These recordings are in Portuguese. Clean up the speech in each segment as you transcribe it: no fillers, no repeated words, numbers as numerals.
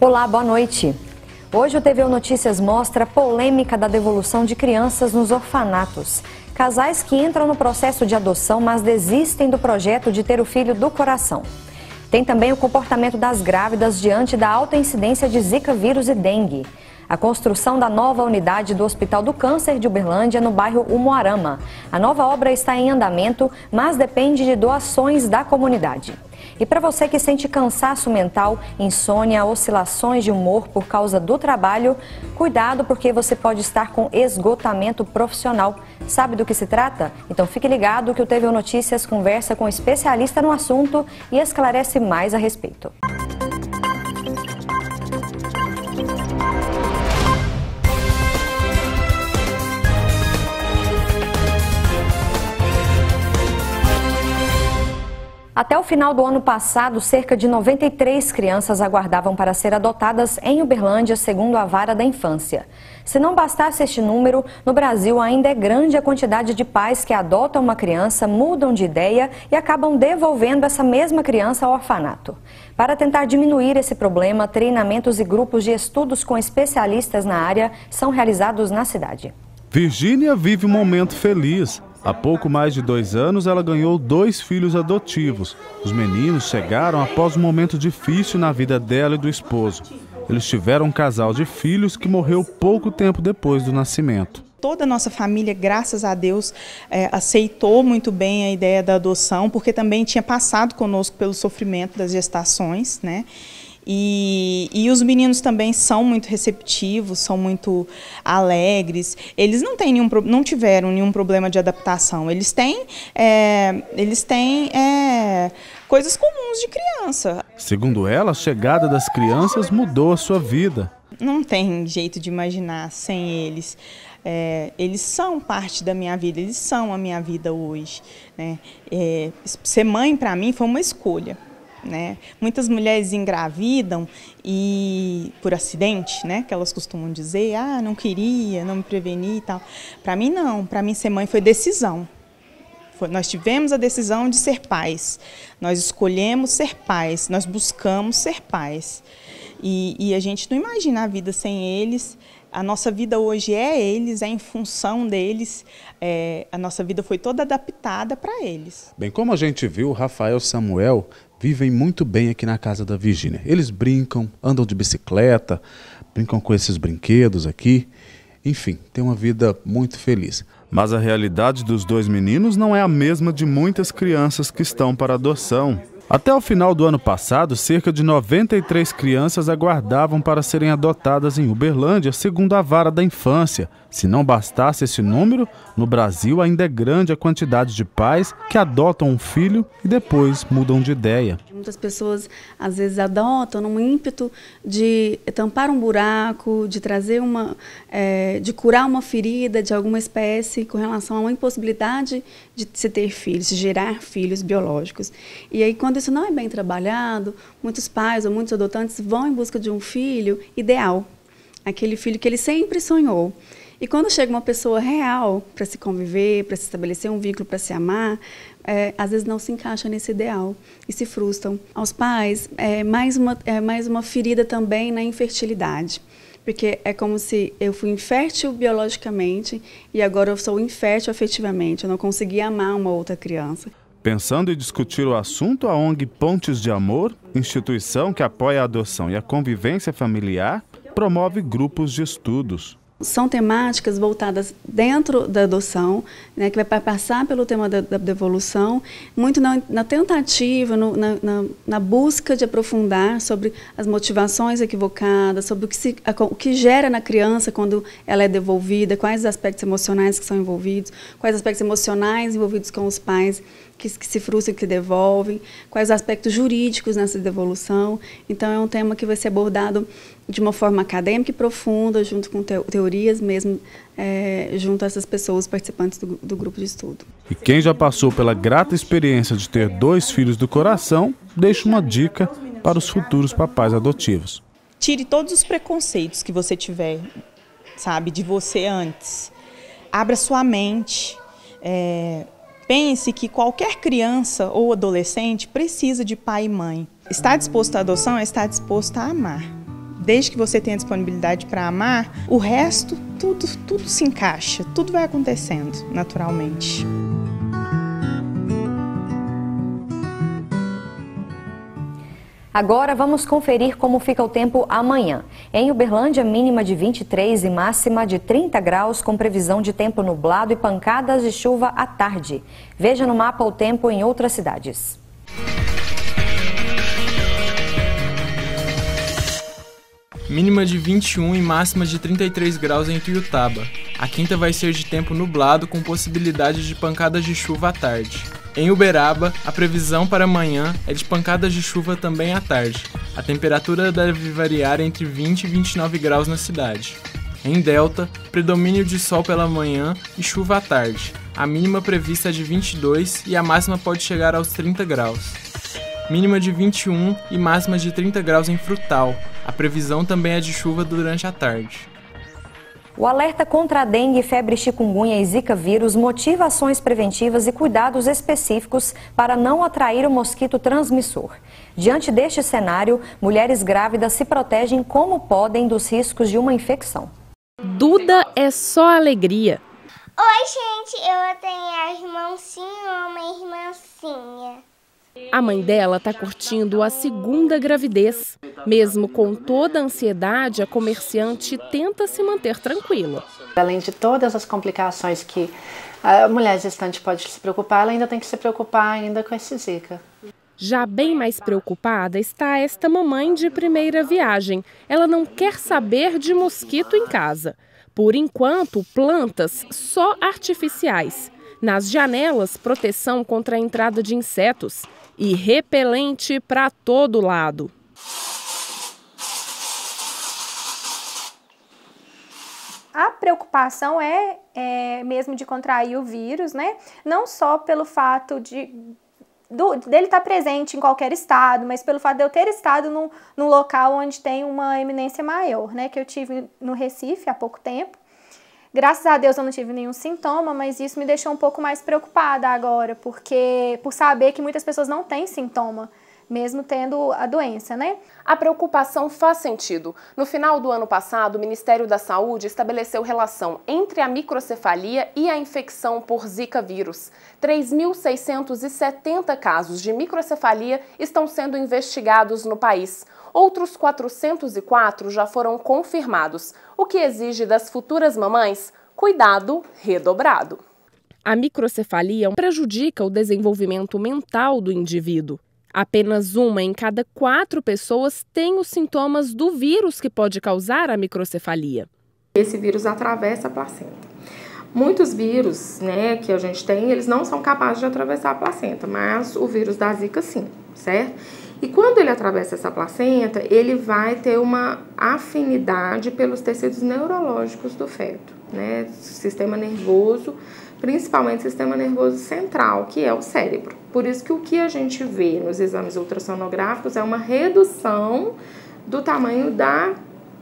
Olá, boa noite. Hoje o TVU Notícias mostra a polêmica da devolução de crianças nos orfanatos. Casais que entram no processo de adoção, mas desistem do projeto de ter o filho do coração. Tem também o comportamento das grávidas diante da alta incidência de Zika vírus e dengue. A construção da nova unidade do Hospital do Câncer de Uberlândia, no bairro Umuarama. A nova obra está em andamento, mas depende de doações da comunidade. E para você que sente cansaço mental, insônia, oscilações de humor por causa do trabalho, cuidado porque você pode estar com esgotamento profissional. Sabe do que se trata? Então fique ligado que o TVU Notícias conversa com um especialista no assunto e esclarece mais a respeito. Até o final do ano passado, cerca de 93 crianças aguardavam para ser adotadas em Uberlândia, segundo a Vara da Infância. Se não bastasse este número, no Brasil ainda é grande a quantidade de pais que adotam uma criança, mudam de ideia e acabam devolvendo essa mesma criança ao orfanato. Para tentar diminuir esse problema, treinamentos e grupos de estudos com especialistas na área são realizados na cidade. Virgínia vive um momento feliz. Há pouco mais de 2 anos, ela ganhou 2 filhos adotivos. Os meninos chegaram após um momento difícil na vida dela e do esposo. Eles tiveram um casal de filhos que morreu pouco tempo depois do nascimento. Toda a nossa família, graças a Deus, aceitou muito bem a ideia da adoção, porque também tinha passado conosco pelo sofrimento das gestações, né? E os meninos também são muito receptivos, são muito alegres. Eles não tiveram nenhum problema de adaptação. Eles têm coisas comuns de criança. Segundo ela, a chegada das crianças mudou a sua vida. Não tem jeito de imaginar sem eles. Eles são parte da minha vida, eles são a minha vida hoje, né? Ser mãe, para mim, foi uma escolha. Né? Muitas mulheres engravidam e por acidente, né? Que elas costumam dizer, não queria, não me preveni e tal. Para mim não, para mim ser mãe foi decisão. Nós tivemos a decisão de ser pais, nós escolhemos ser pais, nós buscamos ser pais. E a gente não imagina a vida sem eles. A nossa vida hoje é eles, é em função deles. A nossa vida foi toda adaptada para eles. Bem, como a gente viu, Rafael e Samuel vivem muito bem aqui na casa da Virgínia. Eles brincam, andam de bicicleta, brincam com esses brinquedos aqui. Enfim, tem uma vida muito feliz. Mas a realidade dos 2 meninos não é a mesma de muitas crianças que estão para adoção. Até o final do ano passado, cerca de 93 crianças aguardavam para serem adotadas em Uberlândia, segundo a Vara da Infância. Se não bastasse esse número, no Brasil ainda é grande a quantidade de pais que adotam um filho e depois mudam de ideia. Muitas pessoas, às vezes, adotam num ímpeto de tampar um buraco, de trazer de curar uma ferida de alguma espécie com relação a uma impossibilidade de se ter filhos, de gerar filhos biológicos. E aí, quando isso não é bem trabalhado, muitos pais ou muitos adotantes vão em busca de um filho ideal, aquele filho que ele sempre sonhou. E quando chega uma pessoa real para se conviver, para se estabelecer um vínculo, para se amar, às vezes não se encaixa nesse ideal e se frustram. Aos pais, mais uma ferida também na infertilidade. Porque é como se eu fui infértil biologicamente e agora eu sou infértil afetivamente. Eu não consegui amar uma outra criança. Pensando em discutir o assunto, a ONG Pontes de Amor, instituição que apoia a adoção e a convivência familiar, promove grupos de estudos. São temáticas voltadas dentro da adoção, né, que vai passar pelo tema da devolução, muito na tentativa, na busca de aprofundar sobre as motivações equivocadas, sobre o que gera na criança quando ela é devolvida, quais os aspectos emocionais que são envolvidos, quais os aspectos emocionais envolvidos com os pais que se frustram e que devolvem, quais os aspectos jurídicos nessa devolução. Então, é um tema que vai ser abordado de uma forma acadêmica e profunda, junto com teorias mesmo, junto a essas pessoas participantes do grupo de estudo. E quem já passou pela grata experiência de ter 2 filhos do coração, deixa uma dica para os futuros papais adotivos. Tire todos os preconceitos que você tiver, sabe, de você antes. Abra sua mente. Pense que qualquer criança ou adolescente precisa de pai e mãe. Estar disposto à adoção é estar disposto a amar. desde que você tenha disponibilidade para amar, o resto, tudo se encaixa, tudo vai acontecendo naturalmente. Agora vamos conferir como fica o tempo amanhã. Em Uberlândia, mínima de 23 e máxima de 30 graus, com previsão de tempo nublado e pancadas de chuva à tarde. Veja no mapa o tempo em outras cidades. Mínima de 21 e máxima de 33 graus em Tuiutaba. A quinta vai ser de tempo nublado com possibilidade de pancadas de chuva à tarde. Em Uberaba, a previsão para amanhã é de pancadas de chuva também à tarde. A temperatura deve variar entre 20 e 29 graus na cidade. Em Delta, predomínio de sol pela manhã e chuva à tarde. A mínima prevista é de 22 e a máxima pode chegar aos 30 graus. Mínima de 21 e máxima de 30 graus em Frutal. A previsão também é de chuva durante a tarde. O alerta contra a dengue, febre, chikungunya e zika vírus motiva ações preventivas e cuidados específicos para não atrair o mosquito transmissor. Diante deste cenário, mulheres grávidas se protegem como podem dos riscos de uma infecção. Duda é só alegria. Oi, gente, eu tenho uma irmãzinha. A mãe dela está curtindo a segunda gravidez. Mesmo com toda a ansiedade, a comerciante tenta se manter tranquila. Além de todas as complicações que a mulher gestante pode se preocupar, ela ainda tem que se preocupar ainda com esse zika. Já bem mais preocupada está esta mamãe de primeira viagem. Ela não quer saber de mosquito em casa. Por enquanto, plantas só artificiais. Nas janelas, proteção contra a entrada de insetos e repelente para todo lado. A preocupação é mesmo de contrair o vírus, né? Não só pelo fato dele estar presente em qualquer estado, mas pelo fato de eu ter estado num local onde tem uma eminência maior, né? Que eu tive no Recife há pouco tempo. Graças a Deus eu não tive nenhum sintoma, mas isso me deixou um pouco mais preocupada agora, por saber que muitas pessoas não têm sintoma, mesmo tendo a doença, né? A preocupação faz sentido. No final do ano passado, o Ministério da Saúde estabeleceu relação entre a microcefalia e a infecção por Zika vírus. 3.670 casos de microcefalia estão sendo investigados no país. Outros 404 já foram confirmados, o que exige das futuras mamães cuidado redobrado. A microcefalia prejudica o desenvolvimento mental do indivíduo. Apenas 1 em cada 4 pessoas tem os sintomas do vírus que pode causar a microcefalia. Esse vírus atravessa a placenta. Muitos vírus, que a gente tem, eles não são capazes de atravessar a placenta, mas o vírus da Zika sim, certo? E quando ele atravessa essa placenta, ele vai ter uma afinidade pelos tecidos neurológicos do feto, Sistema nervoso, principalmente sistema nervoso central, que é o cérebro. Por isso que o que a gente vê nos exames ultrassonográficos é uma redução do tamanho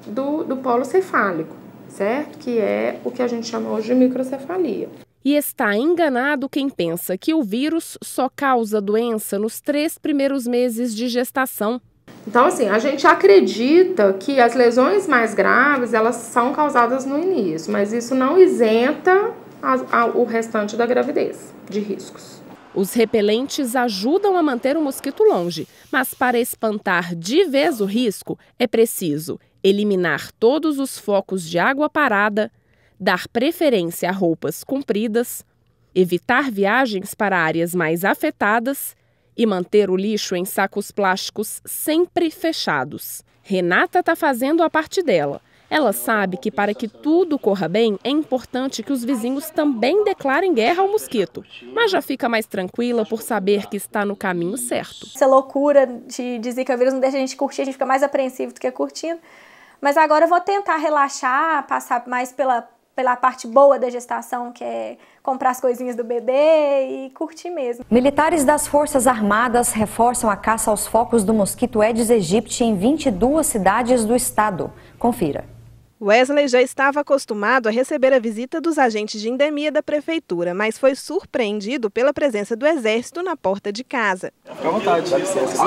do polo cefálico, certo? Que é o que a gente chama hoje de microcefalia. E está enganado quem pensa que o vírus só causa doença nos 3 primeiros meses de gestação. Então, assim, a gente acredita que as lesões mais graves, elas são causadas no início, mas isso não isenta o restante da gravidez de riscos. Os repelentes ajudam a manter o mosquito longe, mas para espantar de vez o risco, é preciso eliminar todos os focos de água parada, dar preferência a roupas compridas, evitar viagens para áreas mais afetadas e manter o lixo em sacos plásticos sempre fechados. Renata está fazendo a parte dela. Ela sabe que para que tudo corra bem, é importante que os vizinhos também declarem guerra ao mosquito. Mas já fica mais tranquila por saber que está no caminho certo. Essa loucura de Zika vírus não deixa a gente curtir, a gente fica mais apreensivo do que curtindo. Mas agora eu vou tentar relaxar, passar mais pela parte boa da gestação, que é comprar as coisinhas do bebê e curtir mesmo. Militares das Forças Armadas reforçam a caça aos focos do mosquito Aedes aegypti em 22 cidades do estado. Confira. Wesley já estava acostumado a receber a visita dos agentes de endemia da prefeitura, mas foi surpreendido pela presença do Exército na porta de casa. Fica à vontade, dá licença.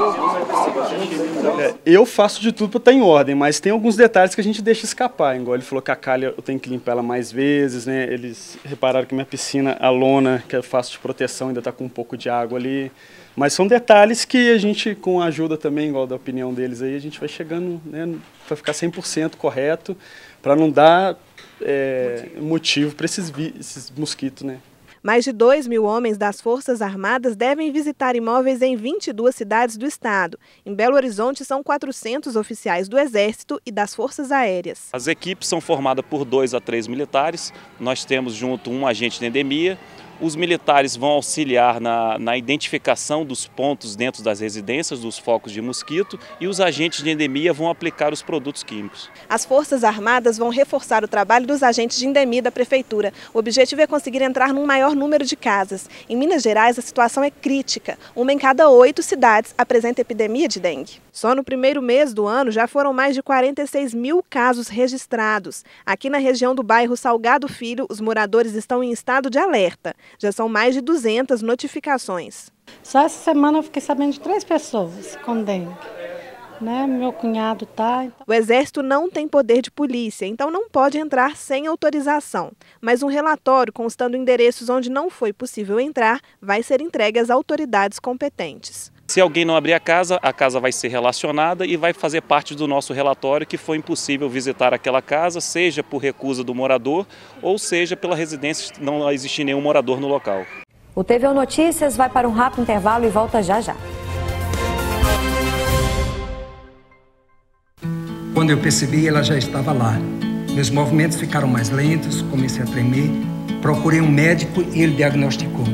Eu faço de tudo para estar em ordem, mas tem alguns detalhes que a gente deixa escapar. Igual ele falou que a calha eu tenho que limpar ela mais vezes, né? Eles repararam que minha piscina, a lona que eu faço de proteção, ainda está com um pouco de água ali. Mas são detalhes que a gente, com a ajuda também, igual da opinião deles aí, a gente vai chegando, né, para ficar 100% correto, para não dar motivo para esses mosquitos, né? Mais de 2.000 homens das Forças Armadas devem visitar imóveis em 22 cidades do estado. Em Belo Horizonte, são 400 oficiais do Exército e das Forças Aéreas. As equipes são formadas por 2 a 3 militares. Nós temos junto um agente de endemia. Os militares vão auxiliar na identificação dos pontos dentro das residências, dos focos de mosquito, e os agentes de endemia vão aplicar os produtos químicos. As Forças Armadas vão reforçar o trabalho dos agentes de endemia da Prefeitura. O objetivo é conseguir entrar num maior número de casas. Em Minas Gerais, a situação é crítica. 1 em cada 8 cidades apresenta epidemia de dengue. Só no primeiro mês do ano já foram mais de 46.000 casos registrados. Aqui na região do bairro Salgado Filho, os moradores estão em estado de alerta. Já são mais de 200 notificações. Só essa semana eu fiquei sabendo de 3 pessoas com dengue. Meu cunhado tá. O Exército não tem poder de polícia, então não pode entrar sem autorização. Mas um relatório constando endereços onde não foi possível entrar vai ser entregue às autoridades competentes. Se alguém não abrir a casa vai ser relacionada e vai fazer parte do nosso relatório que foi impossível visitar aquela casa, seja por recusa do morador ou seja pela residência, não existir nenhum morador no local. O TVU Notícias vai para um rápido intervalo e volta já já. Quando eu percebi, ela já estava lá. Meus movimentos ficaram mais lentos, comecei a tremer. Procurei um médico e ele diagnosticou.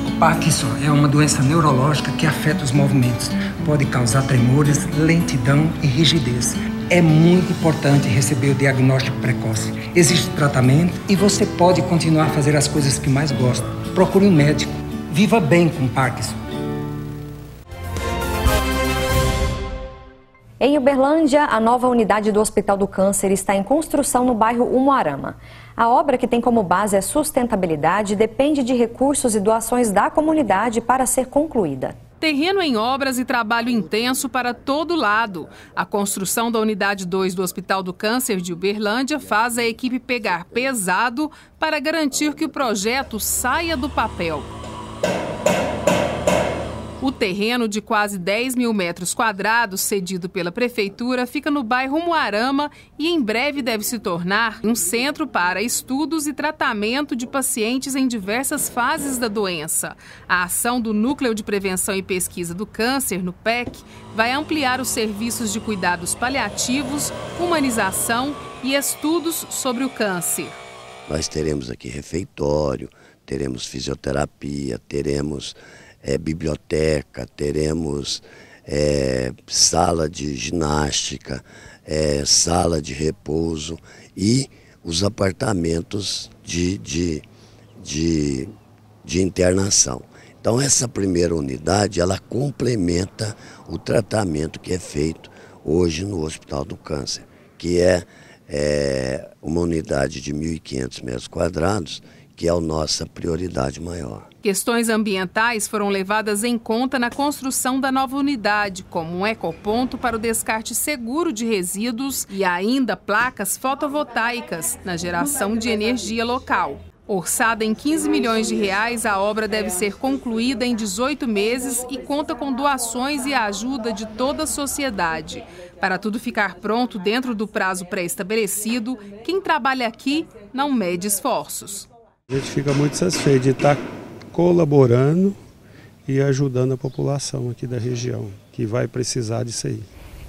O Parkinson é uma doença neurológica que afeta os movimentos. Pode causar tremores, lentidão e rigidez. É muito importante receber o diagnóstico precoce. Existe tratamento e você pode continuar a fazer as coisas que mais gosta. Procure um médico. Viva bem com Parkinson. Em Uberlândia, a nova unidade do Hospital do Câncer está em construção no bairro Umuarama. A obra, que tem como base a sustentabilidade, depende de recursos e doações da comunidade para ser concluída. Terreno em obras e trabalho intenso para todo lado. A construção da unidade 2 do Hospital do Câncer de Uberlândia faz a equipe pegar pesado para garantir que o projeto saia do papel. O terreno de quase 10.000 metros quadrados, cedido pela Prefeitura, fica no bairro Umuarama e em breve deve se tornar um centro para estudos e tratamento de pacientes em diversas fases da doença. A ação do Núcleo de Prevenção e Pesquisa do Câncer, no PEC, vai ampliar os serviços de cuidados paliativos, humanização e estudos sobre o câncer. Nós teremos aqui refeitório, teremos fisioterapia, teremos biblioteca, teremos sala de ginástica, sala de repouso e os apartamentos de internação. Então essa primeira unidade, ela complementa o tratamento que é feito hoje no Hospital do Câncer, que é uma unidade de 1.500 metros quadrados, que é a nossa prioridade maior. Questões ambientais foram levadas em conta na construção da nova unidade, como um ecoponto para o descarte seguro de resíduos e ainda placas fotovoltaicas na geração de energia local. Orçada em 15 milhões de reais, a obra deve ser concluída em 18 meses e conta com doações e a ajuda de toda a sociedade. Para tudo ficar pronto dentro do prazo pré-estabelecido, quem trabalha aqui não mede esforços. A gente fica muito satisfeito de estar colaborando e ajudando a população aqui da região, que vai precisar disso aí.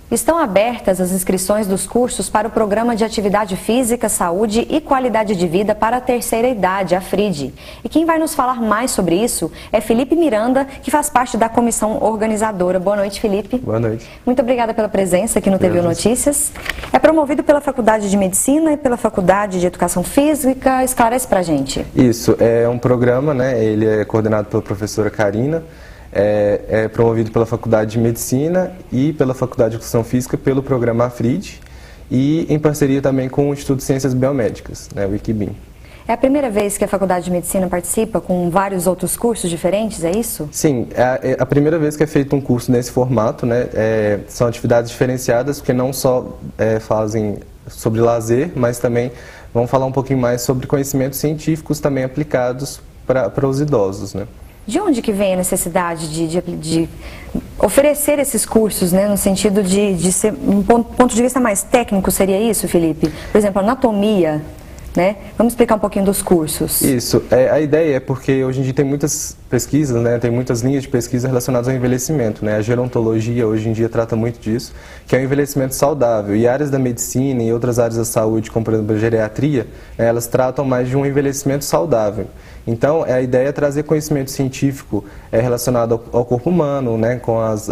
Estão abertas as inscrições dos cursos para o Programa de Atividade Física, Saúde e Qualidade de Vida para a Terceira Idade, a FRID. E quem vai nos falar mais sobre isso é Felipe Miranda, que faz parte da comissão organizadora. Boa noite, Felipe. Boa noite. Muito obrigada pela presença aqui no TVU Notícias. É promovido pela Faculdade de Medicina e pela Faculdade de Educação Física. Esclarece pra gente. Isso, é um programa, né? Ele é coordenado pela professora Karina. É promovido pela Faculdade de Medicina e pela Faculdade de Educação Física pelo programa AFRID. e em parceria também com o Instituto de Ciências Biomédicas, né, o IQBIM. É a primeira vez que a Faculdade de Medicina participa com vários outros cursos diferentes, é isso? Sim, é a primeira vez que é feito um curso nesse formato, né? São atividades diferenciadas, porque não só fazem sobre lazer, mas também vão falar um pouquinho mais sobre conhecimentos científicos também aplicados para os idosos, né? De onde que vem a necessidade de oferecer esses cursos, né, no sentido de ser, um ponto de vista mais técnico, seria isso, Felipe? Por exemplo, anatomia, né? Vamos explicar um pouquinho dos cursos. Isso, a ideia é porque hoje em dia tem muitas pesquisas, né, tem muitas linhas de pesquisa relacionadas ao envelhecimento, né? A gerontologia hoje em dia trata muito disso, que é o envelhecimento saudável, e áreas da medicina e outras áreas da saúde, como por exemplo a geriatria, né, elas tratam mais de um envelhecimento saudável. Então, a ideia é trazer conhecimento científico relacionado ao corpo humano, né, com as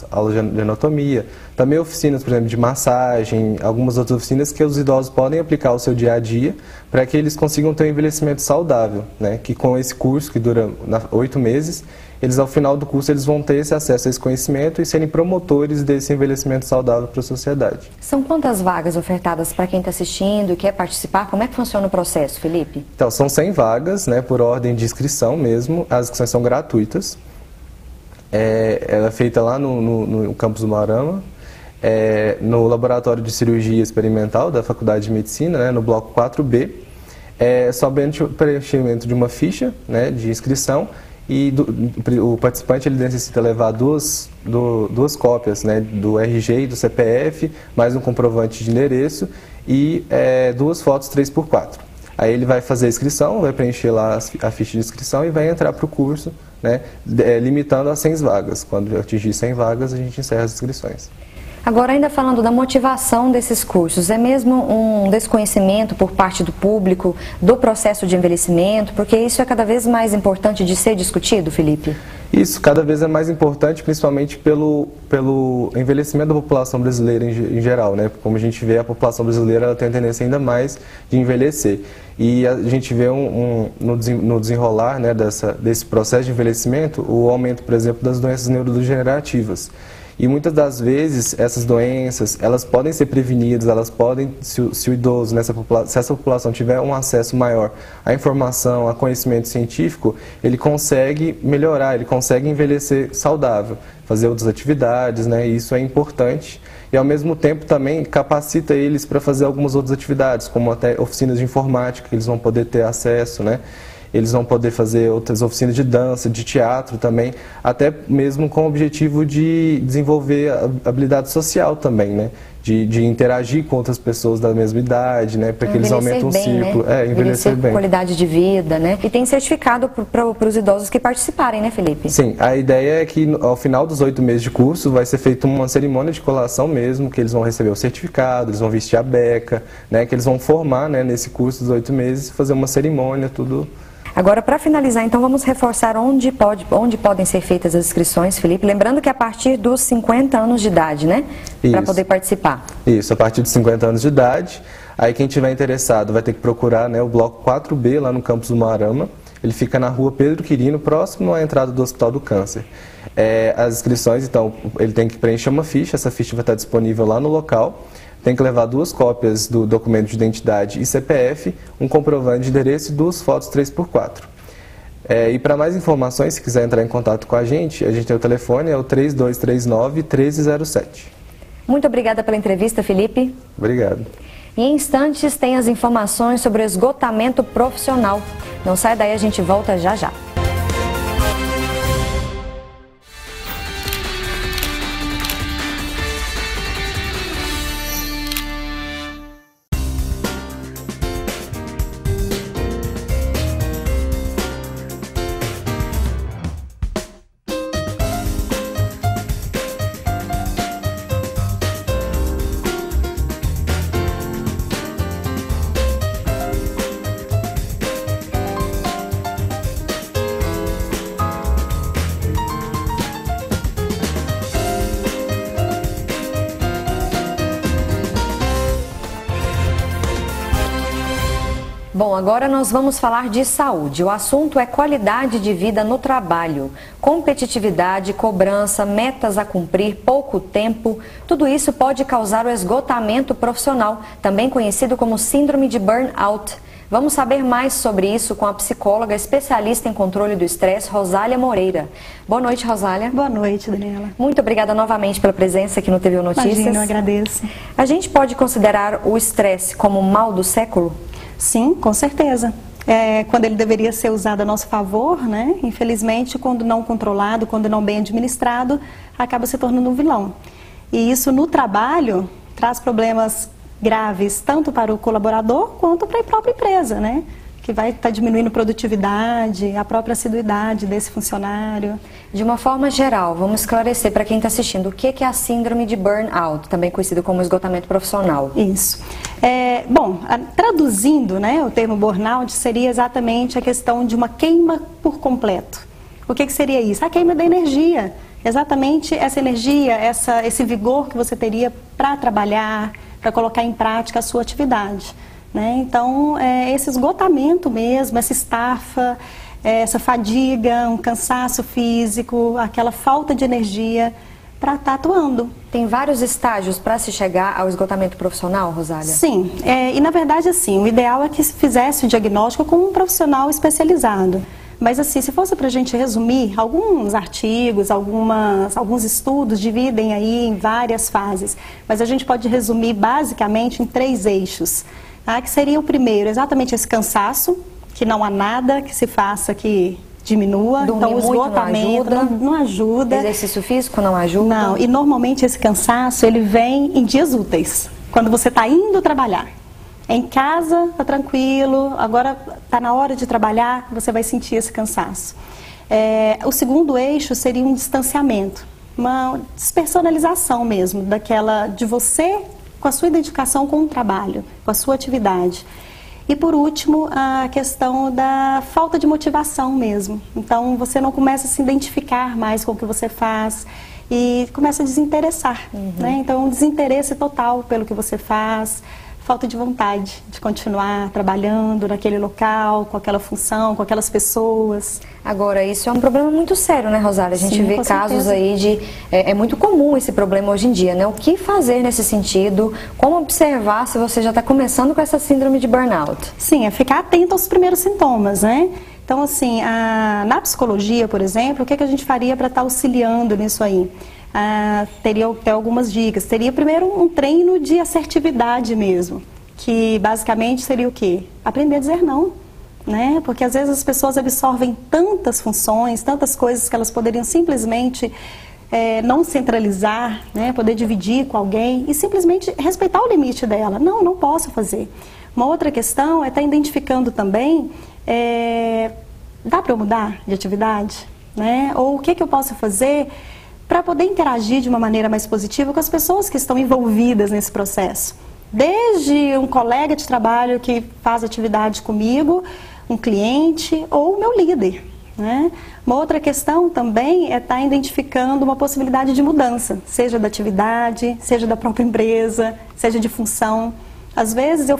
aulas de anatomia, também oficinas, por exemplo, de massagem, algumas outras oficinas que os idosos podem aplicar ao seu dia a dia para que eles consigam ter um envelhecimento saudável, né, que com esse curso, que dura 8 meses, eles ao final do curso eles vão ter esse acesso a esse conhecimento e serem promotores desse envelhecimento saudável para a sociedade. São quantas vagas ofertadas para quem está assistindo e quer participar? Como é que funciona o processo, Felipe? Então, são 100 vagas, né, por ordem de inscrição mesmo, as inscrições são gratuitas. Ela é feita lá no campus do Moarama, no Laboratório de Cirurgia Experimental da Faculdade de Medicina, né, no bloco 4B. Somente o preenchimento de uma ficha, né, de inscrição, e o participante ele necessita levar duas cópias, né, do RG e do CPF, mais um comprovante de endereço e 2 fotos 3x4. Aí ele vai fazer a inscrição, vai preencher lá a ficha de inscrição e vai entrar para o curso, né, limitando a 100 vagas. Quando atingir 100 vagas, a gente encerra as inscrições. Agora, ainda falando da motivação desses cursos, é mesmo um desconhecimento por parte do público do processo de envelhecimento, porque isso é cada vez mais importante de ser discutido, Felipe? Isso, cada vez é mais importante, principalmente pelo envelhecimento da população brasileira em geral, né? Como a gente vê, a população brasileira ela tem a tendência ainda mais de envelhecer. E a gente vê no desenrolar, né, desse processo de envelhecimento, o aumento, por exemplo, das doenças neurodegenerativas. E muitas das vezes essas doenças, elas podem ser prevenidas, elas podem, se o idoso, se essa população tiver um acesso maior à informação, a conhecimento científico, ele consegue melhorar, ele consegue envelhecer saudável, fazer outras atividades, né? E isso é importante. E ao mesmo tempo também capacita eles para fazer algumas outras atividades, como até oficinas de informática, que eles vão poder ter acesso, né? Eles vão poder fazer outras oficinas de dança, de teatro também, até mesmo com o objetivo de desenvolver a habilidade social também, né? De interagir com outras pessoas da mesma idade, né? Para que eles aumentem o ciclo. Né? Envelhecer bem. Qualidade de vida, né? E tem certificado para os idosos que participarem, né, Felipe? Sim, a ideia é que ao final dos 8 meses de curso vai ser feita uma cerimônia de colação mesmo, que eles vão receber o certificado, eles vão vestir a beca, né? Que eles vão formar, né, nesse curso dos 8 meses, fazer uma cerimônia, tudo. Agora, para finalizar, então, vamos reforçar onde podem ser feitas as inscrições, Felipe. Lembrando que é a partir dos 50 anos de idade, né? Para poder participar. Isso, a partir dos 50 anos de idade. Aí quem tiver interessado vai ter que procurar, né, o bloco 4B lá no campus do Moarama. Ele fica na rua Pedro Quirino, próximo à entrada do Hospital do Câncer. As inscrições, então, ele tem que preencher uma ficha. Essa ficha vai estar disponível lá no local. Tem que levar 2 cópias do documento de identidade e CPF, um comprovante de endereço e 2 fotos 3x4. E para mais informações, se quiser entrar em contato com a gente tem o telefone, é o 3239-1307. Muito obrigada pela entrevista, Felipe. Obrigado. E em instantes tem as informações sobre o esgotamento profissional. Não sai daí, a gente volta já já. Bom, agora nós vamos falar de saúde. O assunto é qualidade de vida no trabalho. Competitividade, cobrança, metas a cumprir, pouco tempo, tudo isso pode causar o esgotamento profissional, também conhecido como síndrome de burnout. Vamos saber mais sobre isso com a psicóloga especialista em controle do estresse, Rosália Moreira. Boa noite, Rosália. Boa noite, Daniela. Muito obrigada novamente pela presença aqui no TV Notícias. Imagina, eu agradeço. A gente pode considerar o estresse como o mal do século? Sim, com certeza. Quando ele deveria ser usado a nosso favor, né? Infelizmente, quando não controlado, quando não bem administrado, acaba se tornando um vilão. E isso no trabalho traz problemas graves, tanto para o colaborador quanto para a própria empresa, né? Que vai estar diminuindo produtividade, a própria assiduidade desse funcionário. De uma forma geral, vamos esclarecer para quem está assistindo o que é a síndrome de burnout, também conhecido como esgotamento profissional. Isso. Bom, traduzindo, né, o termo burnout seria exatamente a questão de uma queima por completo. O que seria isso? A queima da energia. Exatamente essa energia, esse vigor que você teria para trabalhar, para colocar em prática a sua atividade. Né? Então, esse esgotamento mesmo, essa estafa, essa fadiga, um cansaço físico, aquela falta de energia para estar atuando. Tem vários estágios para se chegar ao esgotamento profissional, Rosália? Sim, e na verdade assim, o ideal é que se fizesse o diagnóstico com um profissional especializado. Mas assim, se fosse para a gente resumir, alguns artigos, alguns estudos dividem aí em várias fases, mas a gente pode resumir basicamente em 3 eixos. Tá? Que seria o primeiro, exatamente esse cansaço, que não há nada que se faça que diminua. Dormir então o esgotamento não ajuda. Exercício físico não ajuda. Não, e normalmente esse cansaço ele vem em dias úteis, quando você está indo trabalhar. Em casa, está tranquilo, agora está na hora de trabalhar, você vai sentir esse cansaço. O segundo eixo seria um distanciamento, uma despersonalização mesmo, de você com a sua identificação com o trabalho, com a sua atividade. E por último, a questão da falta de motivação mesmo. Então você não começa a se identificar mais com o que você faz e começa a desinteressar. Né? Então um desinteresse total pelo que você faz, falta de vontade de continuar trabalhando naquele local, com aquela função, com aquelas pessoas. Agora, isso é um problema muito sério, né, Rosália? A gente vê casos aí de... É muito comum esse problema hoje em dia, né? O que fazer nesse sentido? Como observar se você já está começando com essa síndrome de burnout? Sim, é ficar atento aos primeiros sintomas, né? Então, assim, na psicologia, por exemplo, o que a gente faria para estar auxiliando nisso aí? Teria até algumas dicas. Teria primeiro um treino de assertividade mesmo, que basicamente seria o quê? Aprender a dizer não, né? Porque às vezes as pessoas absorvem tantas funções, tantas coisas que elas poderiam simplesmente não centralizar, né? Poder dividir com alguém e simplesmente respeitar o limite dela. Não posso fazer. Uma outra questão é estar identificando também, dá para eu mudar de atividade? Né? Ou o que eu posso fazer para poder interagir de uma maneira mais positiva com as pessoas que estão envolvidas nesse processo. Desde um colega de trabalho que faz atividade comigo, um cliente ou o meu líder. Né? Uma outra questão também é estar identificando uma possibilidade de mudança, seja da atividade, seja da própria empresa, seja de função. Às vezes eu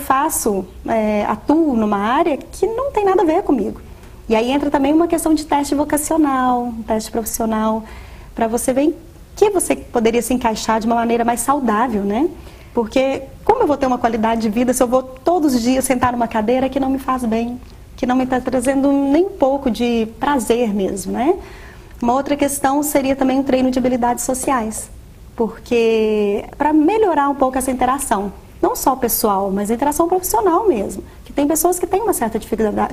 atuo numa área que não tem nada a ver comigo. E aí entra também uma questão de teste vocacional, um teste profissional, para você ver em que você poderia se encaixar de uma maneira mais saudável, né? Porque como eu vou ter uma qualidade de vida se eu vou todos os dias sentar numa cadeira que não me faz bem, que não me está trazendo nem um pouco de prazer mesmo, né? Uma outra questão seria também um treino de habilidades sociais, porque para melhorar um pouco essa interação, não só pessoal, mas a interação profissional mesmo, que tem pessoas que têm uma certa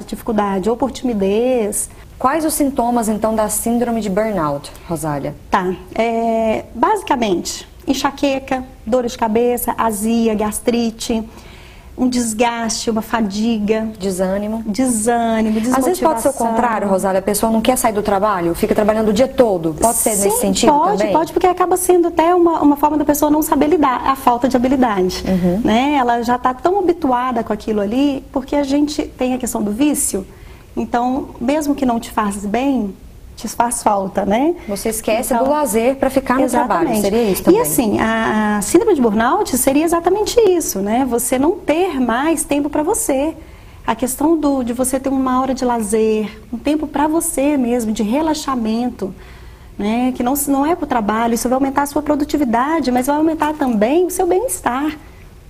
dificuldade ou por timidez. Quais os sintomas, então, da síndrome de burnout, Rosália? Tá. Basicamente, enxaqueca, dor de cabeça, azia, gastrite, um desgaste, uma fadiga. Desânimo, desmotivação. Às vezes pode ser o contrário, Rosália, a pessoa não quer sair do trabalho, fica trabalhando o dia todo. Pode ser nesse sentido também? Pode, porque acaba sendo até uma forma da pessoa não saber lidar, a falta de habilidade. Né? Ela já está tão habituada com aquilo ali, porque a gente tem a questão do vício. Então, mesmo que não te faz bem, te faz falta, né? Você esquece do lazer para ficar no trabalho, seria isso também? E assim, a síndrome de burnout seria exatamente isso, né? Você não ter mais tempo para você. a questão de você ter uma hora de lazer, um tempo para você mesmo, de relaxamento, né? Que não é para o trabalho, isso vai aumentar a sua produtividade, mas vai aumentar também o seu bem-estar,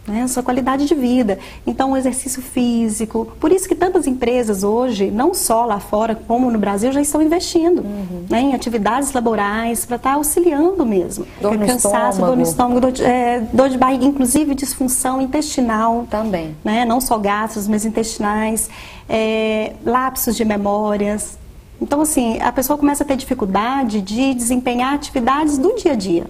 né? A sua qualidade de vida. Então, o exercício físico, por isso que tantas empresas hoje, não só lá fora como no Brasil, já estão investindo né, em atividades laborais para estar auxiliando mesmo. Dor no estômago. Dor no estômago, dor de barriga, inclusive disfunção intestinal. Também. Né? Não só gastros, mas intestinais, lapsos de memórias. Então, assim, a pessoa começa a ter dificuldade de desempenhar atividades do dia a dia.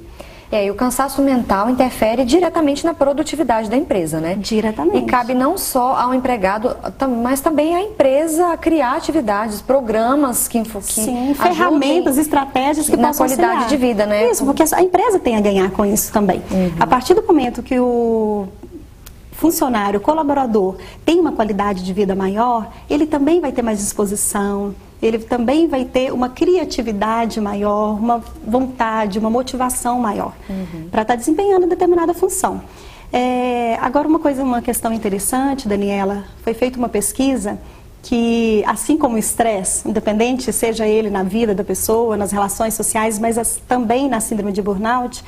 E aí o cansaço mental interfere diretamente na produtividade da empresa, né? Diretamente. E cabe não só ao empregado, mas também à empresa criar atividades, programas que Sim, ferramentas, estratégias que na possam qualidade auxiliar. de vida, né? Isso, porque a empresa tem a ganhar com isso também. A partir do momento que o funcionário, o colaborador tem uma qualidade de vida maior, ele também vai ter mais disposição, ele também vai ter uma criatividade maior, uma vontade, uma motivação maior para estar desempenhando determinada função. Agora, uma questão interessante, Daniela, foi feita uma pesquisa que, assim como o estresse, independente seja ele na vida da pessoa, nas relações sociais, mas também na síndrome de burnout,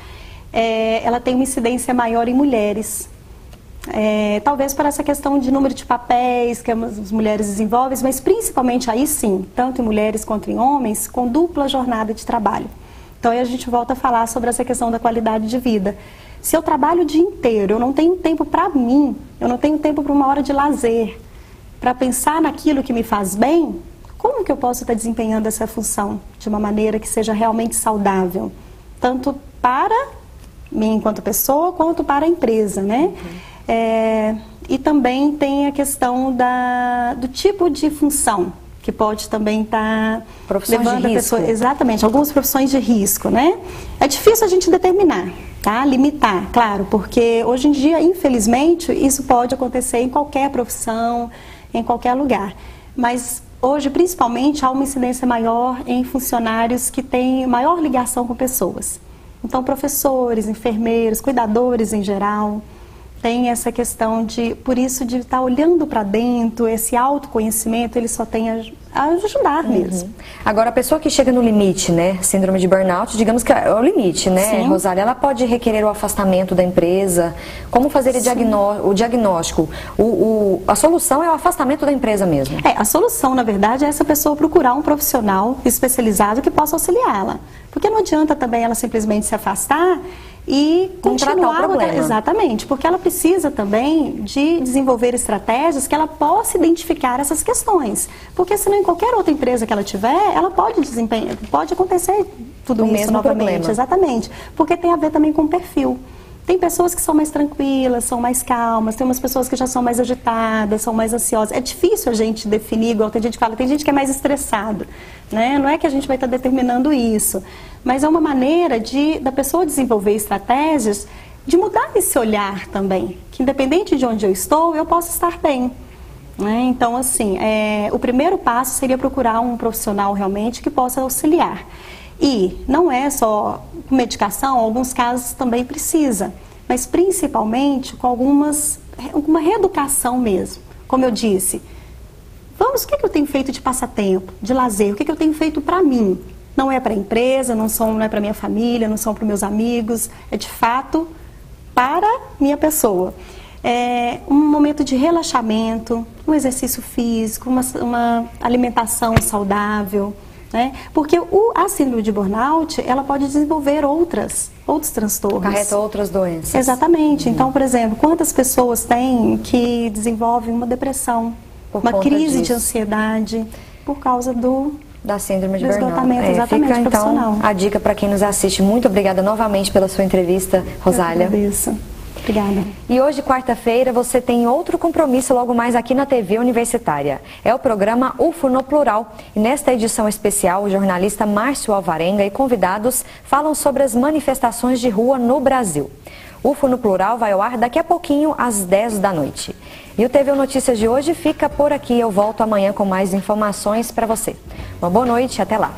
ela tem uma incidência maior em mulheres. Talvez por essa questão de número de papéis que as mulheres desenvolvem, mas principalmente aí sim, tanto em mulheres quanto em homens, com dupla jornada de trabalho. Então aí a gente volta a falar sobre essa questão da qualidade de vida. Se eu trabalho o dia inteiro, eu não tenho tempo para mim, eu não tenho tempo para uma hora de lazer, para pensar naquilo que me faz bem, como que eu posso estar desempenhando essa função de uma maneira que seja realmente saudável? Tanto para mim enquanto pessoa, quanto para a empresa, né? E também tem a questão do tipo de função que pode também estar levando a pessoa... Exatamente, algumas profissões de risco, né? É difícil a gente determinar, tá? Limitar, claro, porque hoje em dia, infelizmente, isso pode acontecer em qualquer profissão, em qualquer lugar. Mas hoje, principalmente, há uma incidência maior em funcionários que têm maior ligação com pessoas. Então, professores, enfermeiros, cuidadores em geral... Tem essa questão por isso, de estar olhando para dentro, esse autoconhecimento, ele só tem a ajudar mesmo. Agora, a pessoa que chega no limite, né, síndrome de burnout, digamos que é o limite, né, Sim. Rosália, ela pode requerer o afastamento da empresa, como fazer o diagnóstico? A solução é o afastamento da empresa mesmo? A solução, na verdade, é essa pessoa procurar um profissional especializado que possa auxiliá-la. Porque não adianta também ela simplesmente se afastar e continuar o problema. Exatamente, porque ela precisa também de desenvolver estratégias que ela possa identificar essas questões, porque senão em qualquer outra empresa que ela tiver, ela pode acontecer tudo isso novamente, problema. Exatamente, porque tem a ver também com o perfil. Tem pessoas que são mais tranquilas, são mais calmas, tem umas pessoas que já são mais agitadas, são mais ansiosas. É difícil a gente definir, igual tem gente que fala, tem gente que é mais estressado, né? Não é que a gente vai estar determinando isso, mas é uma maneira da pessoa desenvolver estratégias de mudar esse olhar também, que independente de onde eu estou, eu posso estar bem. Né? Então, assim, o primeiro passo seria procurar um profissional realmente que possa auxiliar. E não é só medicação, em alguns casos também precisa, mas principalmente com alguma reeducação mesmo. Como eu disse, o que eu tenho feito de passatempo, de lazer, o que eu tenho feito para mim? Não é para a empresa, não é para minha família, não são para meus amigos, é de fato para minha pessoa. Um momento de relaxamento, um exercício físico, uma alimentação saudável, né? Porque a síndrome de burnout, ela pode desenvolver outros transtornos. Acarreta outras doenças. Exatamente. Então, por exemplo, quantas pessoas têm que desenvolvem uma depressão, uma crise de ansiedade por causa da síndrome de burnout. Exatamente, fica então a dica para quem nos assiste. Muito obrigada novamente pela sua entrevista, Rosália. Eu agradeço. Obrigada. E hoje, quarta-feira, você tem outro compromisso logo mais aqui na TV Universitária. É o programa UFO no Plural. E nesta edição especial, o jornalista Márcio Alvarenga e convidados falam sobre as manifestações de rua no Brasil. UFO no Plural vai ao ar daqui a pouquinho, às 10 da noite. E o TV Notícias de hoje fica por aqui. Eu volto amanhã com mais informações para você. Uma boa noite e até lá.